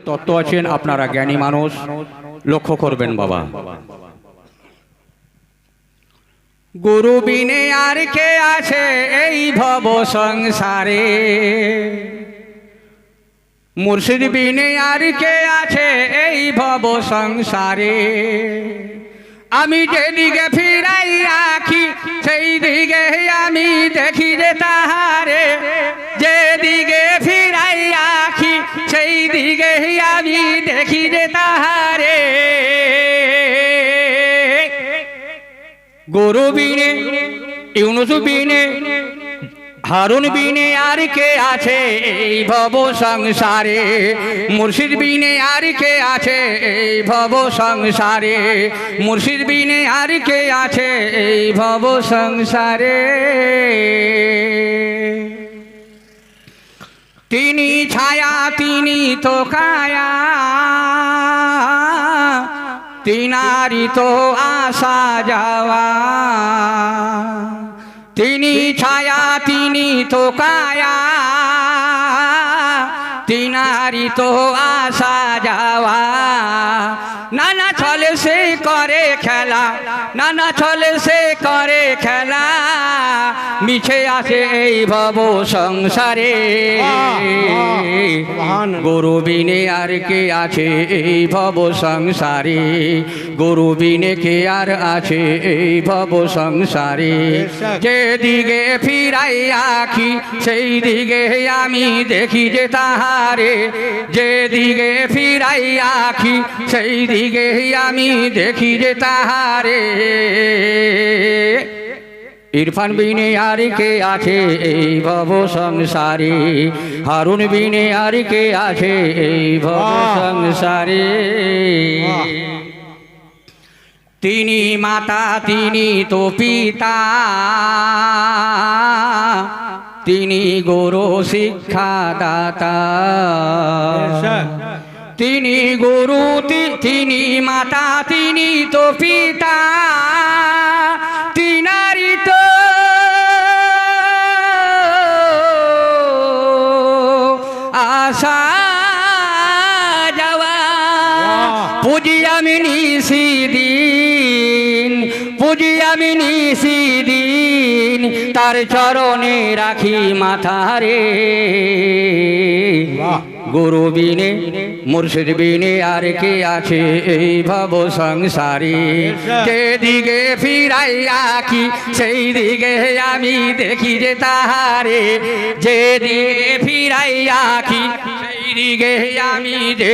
তত্ত্ব আছেন, আপনারা জ্ঞানী মানুষ, লক্ষ্য করবেন বাবা। গুরু বিনে আর কে আছে এই ভব সংসারে, মুর্শিদ বিনে আর কে আছে এই ভব সংসারে। আমি যেদিকে ফিরাই আঁখি সেই দিকে আমি দেখি যে তাহারে, যেদিকে ফিরাই আঁখি সেই দিকে আমি দেখি যে তাহারে। গুরু বিনে, ইউনুস বিনে, হারুন বিনে আর কে আছে এই ভব সংসারে, মুর্শিদ বিনে আর কে আছে এই ভব সংসারে, মুর্শিদ বিনে আর কে আছে এই ভব সংসারে। তিনি ছায়া তিনি তো কায়া, তিনারি তো আসা যাওয়া। তিনি ছায়া তিনি তো কায়া, তিনারি তো আসা যাওয়া। নানা ছলে সে করে খেলা, নানা ছলে সে করে খেলা, মিছে আছে এই ভব সংসারে। গুরু বিনে আর কে আছে এই ভব সংসারে, গুরু বিনে কে আর আছে এই ভব সংসারে। যেদিকে ফিরাই আঁখি সেই দিকে আমি দেখি যে তাহারে, যেদিকে ফিরাই আঁখি সেই দিকে আমি দেখি যে তাহারে। ইরফান বিনে আর কে আছে এই ভব সংসারে, হারুন বিনে আর কে আছে এই ভব সংসারে। তিনি মাতা তিনি তো পিতা, তিনি গুরু শিক্ষাদাতা। তিনি গুরু তিনি মাতা তিনি তো পিতা, তিনারি তো আসা যাওয়া। পুজি আমি নিশিদিন, পুজি আমি নিশিদিন, তার চরণে রাখি মাথারে। গুরু বিনে মুর্শিদ বিনে আর কে আছে এই ভব সংসারে। যেদিকে ফিরাই আঁখি সেই দিকে আমি দেখি যে তাহারে, যেদিকে ফিরাই আঁখি সেই দিকে আমি দেখি।